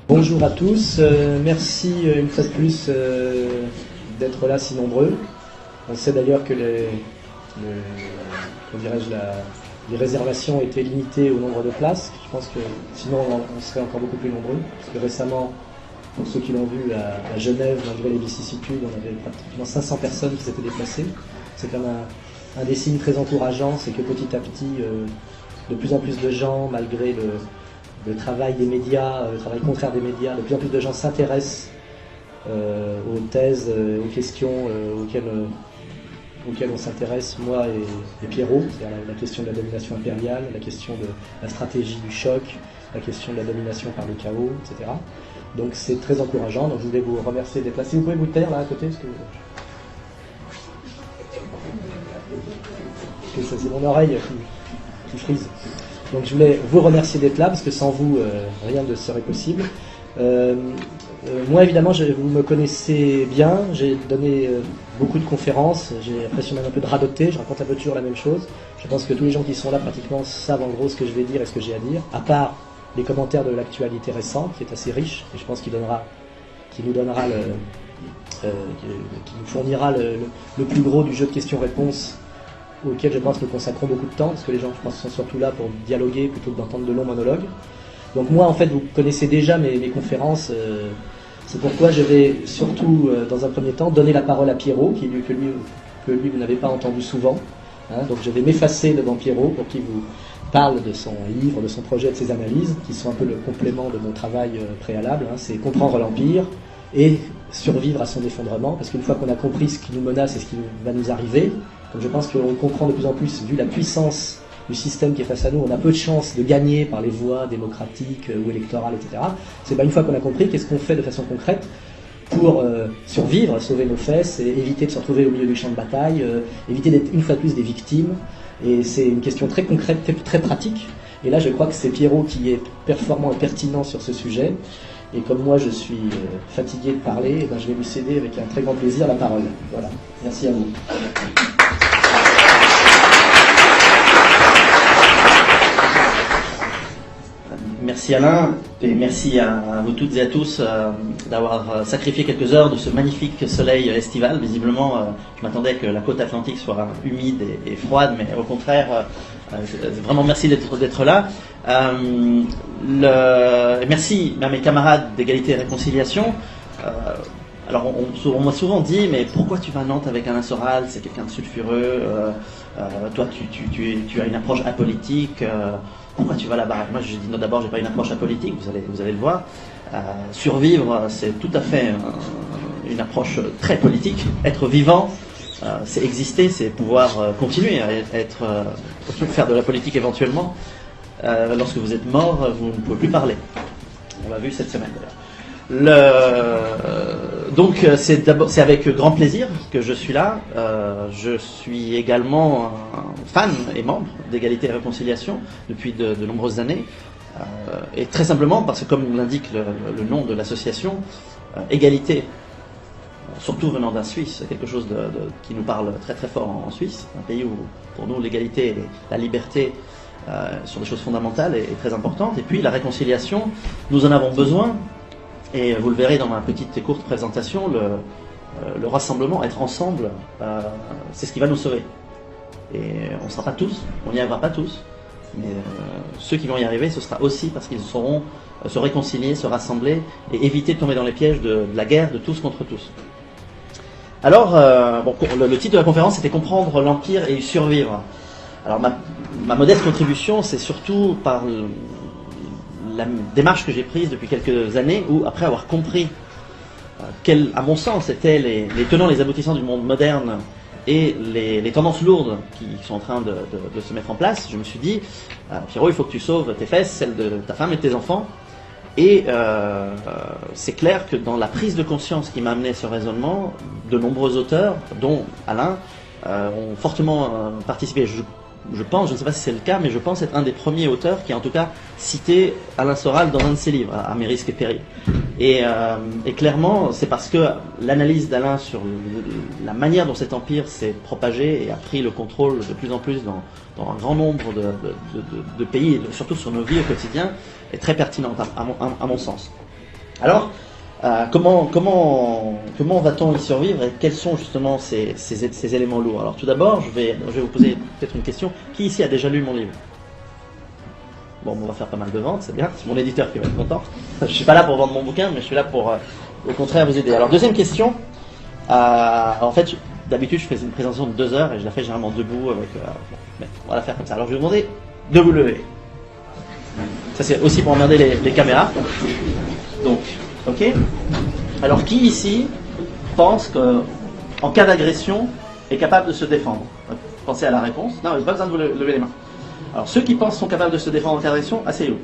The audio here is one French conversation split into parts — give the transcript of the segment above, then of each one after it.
Bonjour à tous, merci une fois de plus d'être là si nombreux. On sait d'ailleurs que les réservations étaient limitées au nombre de places. Je pense que sinon on serait encore beaucoup plus nombreux. Parce que récemment, pour ceux qui l'ont vu à Genève, malgré les vicissitudes, on avait pratiquement 500 personnes qui s'étaient déplacées. C'est quand même un des signes très encourageants, c'est que petit à petit, de plus en plus de gens, malgré le travail des médias, le travail contraire des médias, de plus en plus de gens s'intéressent aux thèses, aux questions auxquelles on s'intéresse, moi et Pierrot, c'est-à-dire la question de la domination impériale, la question de la stratégie du choc, la question de la domination par le chaos, etc. Donc c'est très encourageant, donc je voulais vous remercier d'être là. Si vous pouvez vous taire là à côté, parce que c'est mon oreille qui frise. Donc je voulais vous remercier d'être là, parce que sans vous, rien ne serait possible. Moi, évidemment, vous me connaissez bien, j'ai donné beaucoup de conférences, j'ai l'impression même un peu de radoter, je raconte un peu toujours la même chose. Je pense que tous les gens qui sont là, pratiquement, savent en gros ce que je vais dire et ce que j'ai à dire, à part les commentaires de l'actualité récente, qui est assez riche, et je pense qu'il nous fournira le plus gros du jeu de questions-réponses auquel je pense nous consacrons beaucoup de temps, parce que les gens, je pense, sont surtout là pour dialoguer plutôt que d'entendre de longs monologues. Donc moi, en fait, vous connaissez déjà mes conférences, c'est pourquoi je vais surtout, dans un premier temps, donner la parole à Pierrot, que lui vous n'avez pas entendu souvent. Donc je vais m'effacer devant Pierrot pour qu'il vous parle de son livre, de son projet, de ses analyses, qui sont un peu le complément de mon travail préalable. C'est comprendre l'Empire et survivre à son effondrement, parce qu'une fois qu'on a compris ce qui nous menace et ce qui va nous arriver, comme je pense qu'on comprend de plus en plus, vu la puissance du système qui est face à nous, on a peu de chances de gagner par les voies démocratiques ou électorales, etc. C'est une fois qu'on a compris, qu'est-ce qu'on fait de façon concrète pour survivre, sauver nos fesses, et éviter de se retrouver au milieu du champ de bataille, éviter d'être une fois de plus des victimes. Et c'est une question très concrète, très pratique. Et là, je crois que c'est Pierrot qui est performant et pertinent sur ce sujet. Et comme moi, je suis fatigué de parler, je vais lui céder avec un très grand plaisir la parole. Voilà. Merci à vous. Merci Alain, et merci à vous toutes et à tous d'avoir sacrifié quelques heures de ce magnifique soleil estival. Visiblement, je m'attendais que la côte atlantique soit humide et froide, mais au contraire, vraiment merci d'être là. Merci à mes camarades d'égalité et réconciliation. Alors on m'a souvent dit, mais pourquoi tu vas à Nantes avec Alain Soral? C'est quelqu'un de sulfureux, toi tu as une approche apolitique, pourquoi tu vas là-bas? Moi je dis non, d'abord j'ai pas une approche apolitique, vous allez le voir. Survivre, c'est tout à fait une approche très politique. Être vivant, c'est exister, c'est pouvoir continuer à faire de la politique éventuellement. Lorsque vous êtes mort, vous ne pouvez plus parler. On l'a vu cette semaine d'ailleurs. Donc c'est avec grand plaisir que je suis là. Je suis également un fan et membre d'Égalité et Réconciliation depuis de nombreuses années. Et très simplement parce que, comme l'indique le nom de l'association, égalité, surtout venant d'un Suisse, c'est quelque chose qui nous parle très très fort en Suisse, un pays où pour nous l'égalité et la liberté sont des choses fondamentales et très importantes. Et puis la réconciliation, nous en avons besoin. Et vous le verrez dans ma petite et courte présentation, le rassemblement, être ensemble, c'est ce qui va nous sauver. Et on ne sera pas tous, on n'y arrivera pas tous, mais ceux qui vont y arriver, ce sera aussi parce qu'ils sauront se réconcilier, se rassembler et éviter de tomber dans les pièges de la guerre de tous contre tous. Alors, le titre de la conférence c'était comprendre l'Empire et y survivre. Alors ma modeste contribution, c'est surtout par la démarche que j'ai prise depuis quelques années, où après avoir compris quels, à mon sens, étaient les tenants, les aboutissants du monde moderne et les tendances lourdes qui sont en train de se mettre en place, je me suis dit, Pierrot, il faut que tu sauves tes fesses, celles de ta femme et de tes enfants. Et c'est clair que dans la prise de conscience qui m'a amené à ce raisonnement, de nombreux auteurs, dont Alain, ont fortement participé. Je pense, je ne sais pas si c'est le cas, mais je pense être un des premiers auteurs qui a en tout cas cité Alain Soral dans un de ses livres, à mes risques et périls. Et clairement, c'est parce que l'analyse d'Alain sur la manière dont cet empire s'est propagé et a pris le contrôle de plus en plus dans un grand nombre de pays, et surtout sur nos vies au quotidien, est très pertinente à mon sens. Alors, comment va-t-on y survivre et quels sont justement ces éléments lourds? Alors tout d'abord, je vais vous poser peut-être une question. Qui ici a déjà lu mon livre? Bon, on va faire pas mal de ventes, c'est bien. C'est mon éditeur qui va être content. Je suis pas là pour vendre mon bouquin, mais je suis là pour, au contraire, vous aider. Alors deuxième question. En fait, d'habitude, je fais une présentation de 2 heures et je la fais généralement debout avec. Mais on va la faire comme ça. Alors je vais vous demander de vous lever. Ça c'est aussi pour emmerder les caméras. Donc, ok. Alors qui ici pense qu'en cas d'agression est capable de se défendre? Pensez à la réponse. Non, il n'y a pas besoin de vous lever les mains. Alors ceux qui pensent sont capables de se défendre en cas d'agression, asseyez-vous.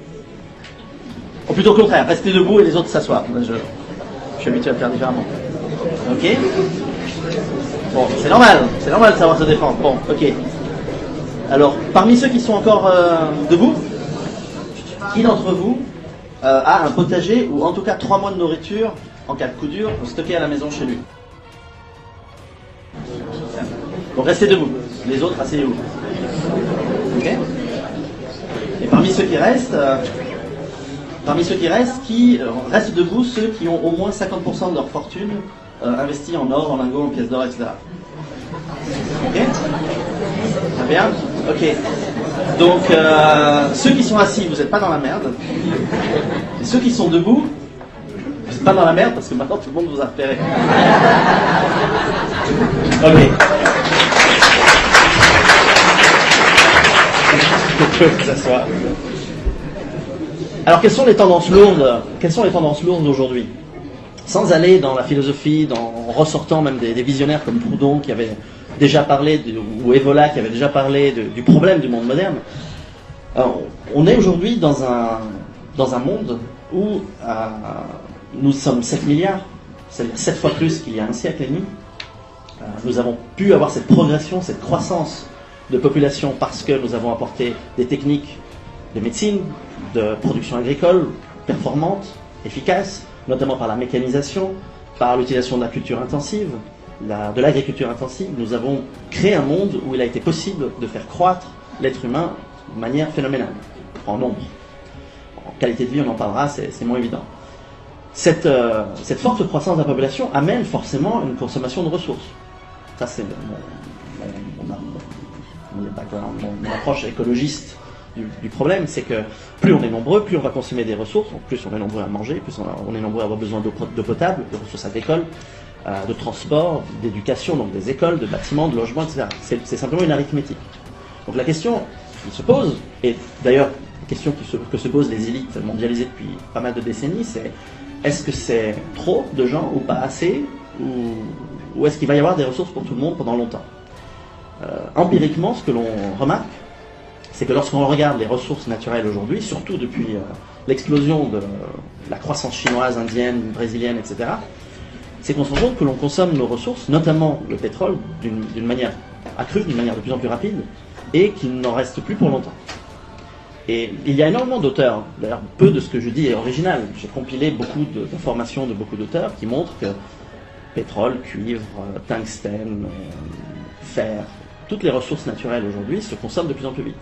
Ou plutôt au contraire, restez debout et les autres s'assoient. Je suis habitué à le faire différemment. Ok. Bon, c'est normal de savoir se défendre. Bon, ok. Alors, parmi ceux qui sont encore debout, qui d'entre vous a un potager ou en tout cas 3 mois de nourriture en cas de coup dur stocké à la maison chez lui? Donc restez debout. Les autres, asseyez-vous. Ok. Et parmi ceux qui restent, qui restent debout, ceux qui ont au moins 50% de leur fortune investie en or, en lingots, en pièces d'or, etc. Ok. Très bien. Ok. Donc, ceux qui sont assis, vous n'êtes pas dans la merde. Et ceux qui sont debout, vous n'êtes pas dans la merde parce que maintenant tout le monde vous a repéré. Ok. Alors, quelles sont les tendances lourdes aujourd'hui? Sans aller dans la philosophie, en ressortant même des visionnaires comme Proudhon qui avait déjà parlé, ou Evola qui avait déjà parlé du problème du monde moderne. Alors, on est aujourd'hui dans un monde où nous sommes 7 milliards, c'est-à-dire 7 fois plus qu'il y a un siècle et demi. Nous avons pu avoir cette progression, cette croissance de population parce que nous avons apporté des techniques de médecine, de production agricole performantes, efficaces, notamment par la mécanisation, par l'utilisation de la culture intensive, de l'agriculture intensive. Nous avons créé un monde où il a été possible de faire croître l'être humain de manière phénoménale, en nombre. En qualité de vie, on en parlera, c'est moins évident. Cette forte croissance de la population amène forcément une consommation de ressources. Ça, c'est mon approche écologiste du problème, c'est que plus on est nombreux, plus on va consommer des ressources, plus on est nombreux à manger, plus on est nombreux à avoir besoin d'eau potable, de ressources agricoles, de transport, d'éducation, donc des écoles, de bâtiments, de logements, etc. C'est simplement une arithmétique. Donc la question qui se pose, et d'ailleurs la question que se posent les élites mondialisées depuis pas mal de décennies, c'est est-ce que c'est trop de gens ou pas assez, ou est-ce qu'il va y avoir des ressources pour tout le monde pendant longtemps? Empiriquement, ce que l'on remarque, c'est que lorsqu'on regarde les ressources naturelles aujourd'hui, surtout depuis l'explosion de la croissance chinoise, indienne, brésilienne, etc., c'est qu'on se rend compte que l'on consomme nos ressources, notamment le pétrole, d'une manière accrue, d'une manière de plus en plus rapide, et qu'il n'en reste plus pour longtemps. Et il y a énormément d'auteurs, d'ailleurs peu de ce que je dis est original, j'ai compilé beaucoup d'informations de beaucoup d'auteurs qui montrent que pétrole, cuivre, tungstène, fer, toutes les ressources naturelles aujourd'hui se consomment de plus en plus vite.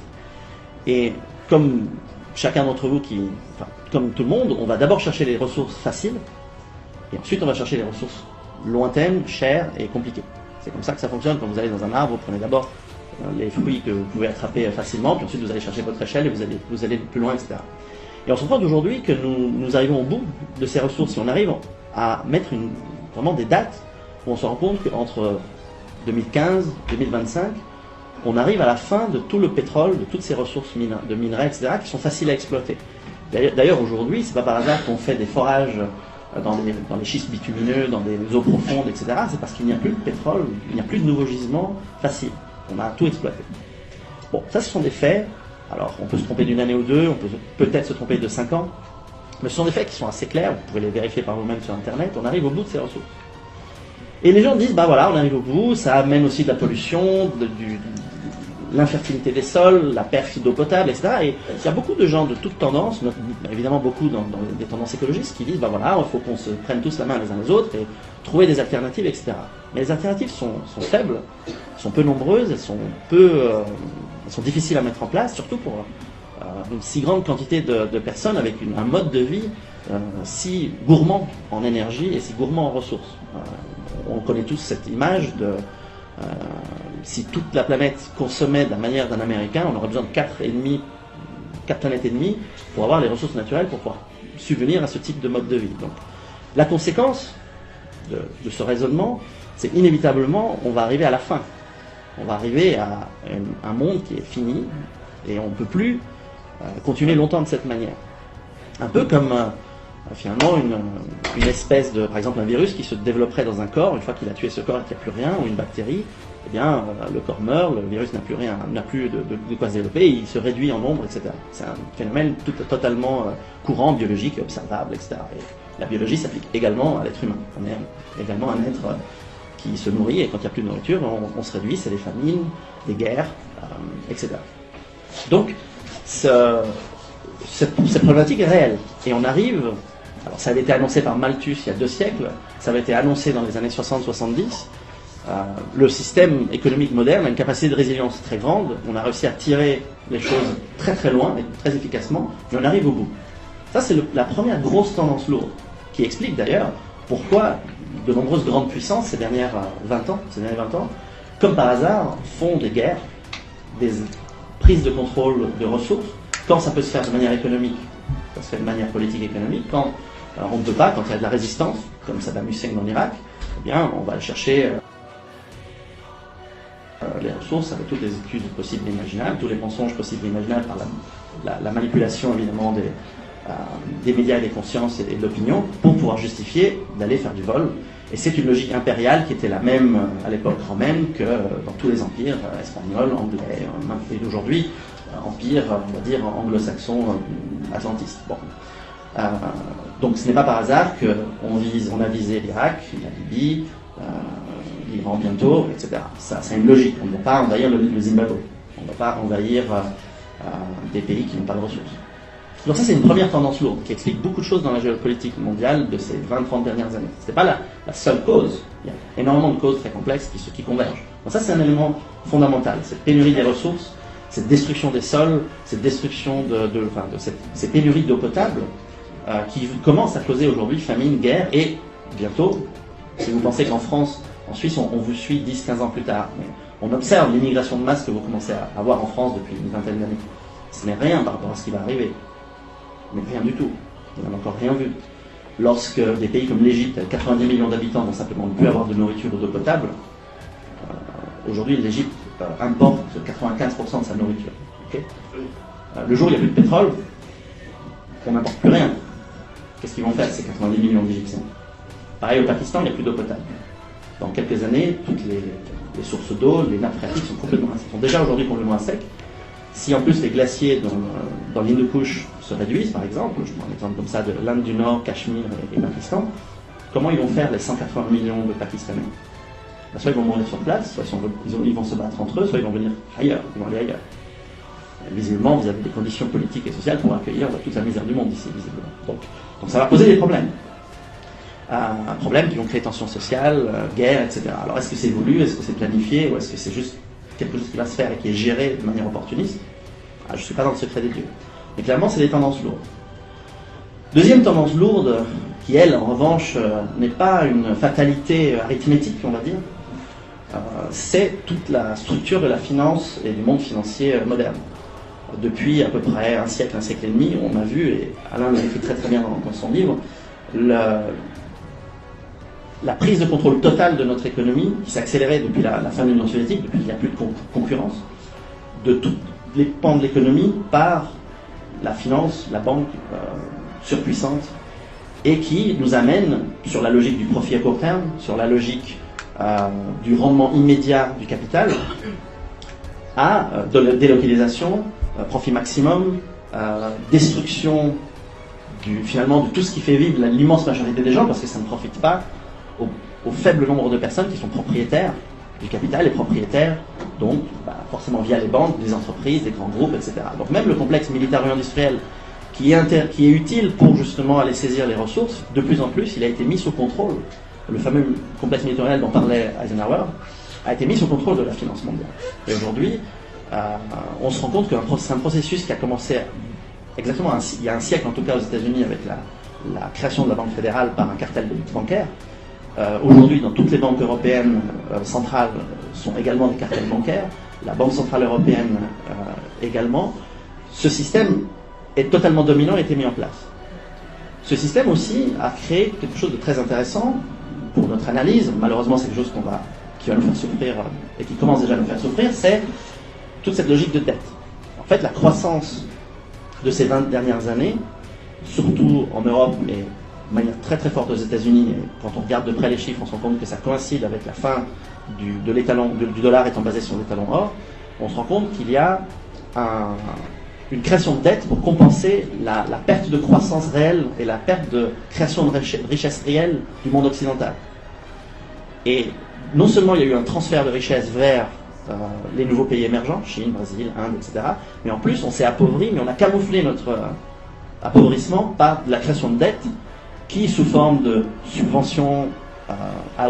Et comme chacun d'entre vous, comme tout le monde, on va d'abord chercher les ressources faciles, et ensuite on va chercher les ressources lointaines, chères et compliquées. C'est comme ça que ça fonctionne. Quand vous allez dans un arbre, vous prenez d'abord les fruits que vous pouvez attraper facilement, puis ensuite vous allez chercher votre échelle et vous allez plus loin, etc. Et on se rend compte aujourd'hui que nous arrivons au bout de ces ressources. Si on arrive à mettre vraiment des dates où on se rend compte qu'entre 2015 et 2025, on arrive à la fin de tout le pétrole, de toutes ces ressources de minerais, etc., qui sont faciles à exploiter. D'ailleurs, aujourd'hui, c'est pas par hasard qu'on fait des forages dans les schistes bitumineux, dans des eaux profondes, etc. C'est parce qu'il n'y a plus de pétrole, il n'y a plus de nouveaux gisements faciles. On a tout exploité. Bon, ça, ce sont des faits. Alors, on peut se tromper d'une année ou deux, on peut peut-être se tromper de 5 ans, mais ce sont des faits qui sont assez clairs, vous pouvez les vérifier par vous-même sur Internet, on arrive au bout de ces ressources. Et les gens disent, bah voilà, on arrive au bout, ça amène aussi de la pollution, l'infertilité des sols, la perte d'eau potable, etc. Et il y a beaucoup de gens de toutes tendances, évidemment beaucoup dans des tendances écologistes, qui disent, bah voilà, il faut qu'on se prenne tous la main les uns les autres et trouver des alternatives, etc. Mais les alternatives sont faibles, sont peu nombreuses, elles sont difficiles à mettre en place, surtout pour une si grande quantité de personnes avec un mode de vie si gourmand en énergie et si gourmand en ressources. On connaît tous cette image de si toute la planète consommait de la manière d'un Américain, on aurait besoin de 4 planètes et demie pour avoir les ressources naturelles pour pouvoir subvenir à ce type de mode de vie. Donc, la conséquence de ce raisonnement, c'est inévitablement, on va arriver à la fin. On va arriver à un monde qui est fini et on ne peut plus continuer longtemps de cette manière. Un peu comme finalement une espèce de, par exemple un virus qui se développerait dans un corps, une fois qu'il a tué ce corps et qu'il n'y a plus rien, ou une bactérie, eh bien le corps meurt, le virus n'a plus rien, n'a plus de quoi se développer, il se réduit en nombre, etc. C'est un phénomène totalement courant, biologique, observable, etc. Et la biologie s'applique également à l'être humain. On est également un être qui se nourrit, et quand il n'y a plus de nourriture, on se réduit, c'est des famines, des guerres, etc. Donc, cette problématique est réelle. Et on arrive, alors ça avait été annoncé par Malthus il y a 2 siècles, ça avait été annoncé dans les années 60-70, le système économique moderne a une capacité de résilience très grande, on a réussi à tirer les choses très très loin, et très efficacement, mais on arrive au bout. Ça c'est la première grosse tendance lourde, qui explique d'ailleurs pourquoi de nombreuses grandes puissances ces derniers 20 ans, comme par hasard, font des guerres, des prises de contrôle de ressources, quand ça peut se faire de manière économique, ça se fait de manière politique économique, quand on ne peut pas, quand il y a de la résistance, comme Saddam Hussein en Irak, eh bien on va chercher les ressources avec toutes les excuses possibles et imaginables, tous les mensonges possibles et imaginables par la manipulation évidemment des médias et des consciences et de l'opinion pour pouvoir justifier d'aller faire du vol. Et c'est une logique impériale qui était la même à l'époque romaine que dans tous les empires espagnols, anglais, et d'aujourd'hui, empire, on va dire, anglo-saxon, atlantiste. Bon. Donc ce n'est pas par hasard qu'on a visé l'Irak, la Libye, l'Iran bientôt, etc. Ça a une logique. On ne va pas envahir le Zimbabwe. On ne va pas envahir des pays qui n'ont pas de ressources. Donc ça, c'est une première tendance lourde qui explique beaucoup de choses dans la géopolitique mondiale de ces 20-30 dernières années. Ce n'est pas la seule cause. Il y a énormément de causes très complexes qui convergent. Donc ça, c'est un élément fondamental. Cette pénurie des ressources, cette destruction des sols, cette destruction ces pénuries d'eau potable qui commencent à causer aujourd'hui famine, guerre et bientôt, si vous pensez qu'en France, en Suisse, on vous suit 10-15 ans plus tard, mais on observe l'immigration de masse que vous commencez à avoir en France depuis une vingtaine d'années. Ce n'est rien par rapport à ce qui va arriver. Mais rien du tout. On n'a encore rien vu. Lorsque des pays comme l'Égypte, avec 90 millions d'habitants, vont simplement ne plus avoir de nourriture ou d'eau potable, aujourd'hui l'Égypte importe 95% de sa nourriture. Okay, le jour où il n'y a plus de pétrole, on n'importe plus rien. Qu'est-ce qu'ils vont faire ces 90 millions d'Égyptiens? Pareil au Pakistan, il n'y a plus d'eau potable. Dans quelques années, toutes les sources d'eau, les nappes phréatiques sont déjà aujourd'hui complètement à sec. Si en plus les glaciers dans l'Hindu-Kush se réduisent, par exemple, je prends un exemple comme ça de l'Inde du Nord, Cachemire et Pakistan, comment ils vont faire les 180 millions de Pakistanais? Soit ils vont mourir sur place, soit ils vont se battre entre eux, soit ils vont venir ailleurs, ils vont aller ailleurs. Visiblement, vous avez des conditions politiques et sociales pour accueillir toute la misère du monde ici, visiblement. Donc ça va poser des problèmes. Un problème qui vont créer tensions sociales, guerre, etc. Alors est-ce que c'est voulu, est-ce que c'est planifié, ou est-ce que c'est juste quelque chose qui va se faire et qui est géré de manière opportuniste? Je ne suis pas dans le secret des dieux. Mais clairement, c'est des tendances lourdes. Deuxième tendance lourde, qui elle, en revanche, n'est pas une fatalité arithmétique, on va dire, c'est toute la structure de la finance et du monde financier moderne. Depuis à peu près un siècle et demi, on a vu, et Alain l'a écrit très très bien dans son livre, la prise de contrôle totale de notre économie, qui s'est accélérée depuis la fin de l'Union soviétique, depuis qu'il n'y a plus de concurrence, de tous les pans de l'économie par la finance, la banque surpuissante, et qui nous amène sur la logique du profit à court terme, sur la logique du rendement immédiat du capital, à de la délocalisation, profit maximum, destruction finalement de tout ce qui fait vivre l'immense majorité des gens, parce que ça ne profite pas au faible nombre de personnes qui sont propriétaires du capital et propriétaires, donc forcément via les banques, des entreprises, des grands groupes, etc. Donc même le complexe militaro-industriel qui est utile pour justement aller saisir les ressources, de plus en plus, il a été mis sous contrôle. Le fameux complexe militaro dont parlait Eisenhower a été mis sous contrôle de la finance mondiale. Et aujourd'hui, on se rend compte que c'est un processus qui a commencé exactement il y a un siècle, en tout cas aux États-Unis, avec la création de la Banque fédérale par un cartel de lutte bancaire. Aujourd'hui, dans toutes les banques européennes centrales sont également des cartels bancaires. La Banque centrale européenne également. Ce système est totalement dominant et a été mis en place. Ce système aussi a créé quelque chose de très intéressant pour notre analyse. Malheureusement, c'est quelque chose qui va nous faire souffrir et qui commence déjà à nous faire souffrir, c'est toute cette logique de dette. En fait, la croissance de ces 20 dernières années, surtout en Europe, mais de manière très très forte aux États-Unis, et quand on regarde de près les chiffres, on se rend compte que ça coïncide avec la fin du dollar étant basé sur l'étalon or, on se rend compte qu'il y a une création de dette pour compenser la perte de croissance réelle et la perte de création de richesse réelle du monde occidental. Et non seulement il y a eu un transfert de richesse vers les nouveaux pays émergents, Chine, Brésil, Inde, etc., mais en plus on s'est appauvri, mais on a camouflé notre appauvrissement par de la création de dette qui, sous forme de subventions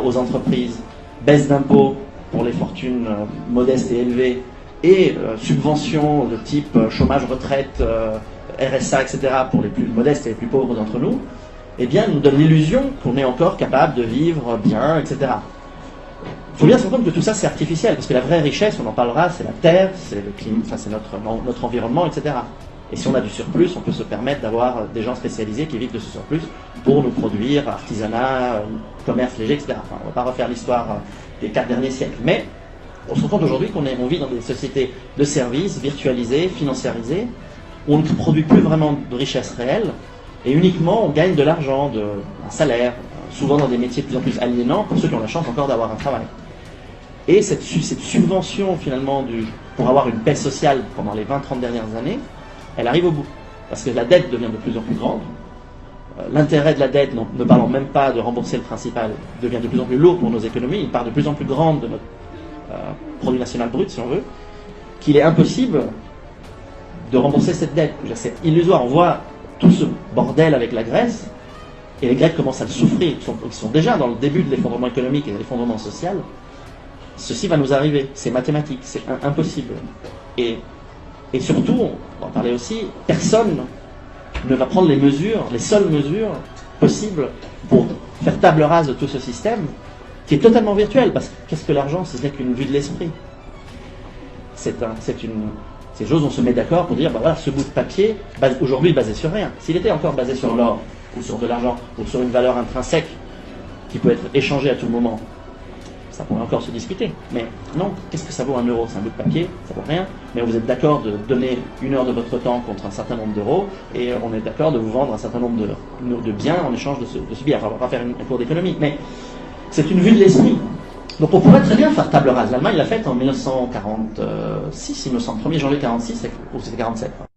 aux entreprises, baisse d'impôts pour les fortunes modestes et élevées, et subventions de type chômage, retraite, RSA, etc., pour les plus modestes et les plus pauvres d'entre nous, eh bien, nous donne l'illusion qu'on est encore capable de vivre bien, etc. Il faut bien se rendre compte que tout ça, c'est artificiel, parce que la vraie richesse, on en parlera, c'est la terre, c'est le climat, enfin, c'est notre environnement, etc. Et si on a du surplus, on peut se permettre d'avoir des gens spécialisés qui vivent de ce surplus pour nous produire artisanat, commerce léger, etc. Enfin, on ne va pas refaire l'histoire des 4 derniers siècles. Mais on se rend compte aujourd'hui qu'on vit dans des sociétés de services virtualisées, financiarisées, où on ne produit plus vraiment de richesse réelle, et uniquement on gagne de l'argent, un salaire, souvent dans des métiers de plus en plus aliénants pour ceux qui ont la chance encore d'avoir un travail. Et cette subvention finalement pour avoir une paix sociale pendant les 20-30 dernières années, elle arrive au bout. Parce que la dette devient de plus en plus grande. L'intérêt de la dette, ne parlant même pas de rembourser le principal, devient de plus en plus lourd pour nos économies. Une part de plus en plus grande de notre produit national brut, si on veut, qu'il est impossible de rembourser cette dette. C'est illusoire. On voit tout ce bordel avec la Grèce, et les Grecs commencent à le souffrir. Ils sont déjà dans le début de l'effondrement économique et de l'effondrement social. Ceci va nous arriver. C'est mathématique. C'est impossible. Et surtout, on va en parler aussi, personne ne va prendre les seules mesures possibles pour faire table rase de tout ce système qui est totalement virtuel. Parce que qu'est-ce que l'argent si ce n'est qu'une vue de l'esprit? C'est une chose, on se met d'accord pour dire, bah voilà, ce bout de papier, aujourd'hui basé sur rien. S'il était encore basé sur l'or, ou sur de l'argent, ou sur une valeur intrinsèque qui peut être échangée à tout moment, ça pourrait encore se discuter. Mais non, qu'est-ce que ça vaut 1 euro? C'est un bout de papier, ça vaut rien. Mais vous êtes d'accord de donner 1 heure de votre temps contre un certain nombre d'euros, et on est d'accord de vous vendre un certain nombre de biens en échange de ce bien. Enfin, on ne va pas faire un cours d'économie, mais c'est une vue de l'esprit. Donc on pourrait très bien faire table rase. L'Allemagne l'a faite en 1946, il me semble, 1er janvier 1946, ou c'était 1947.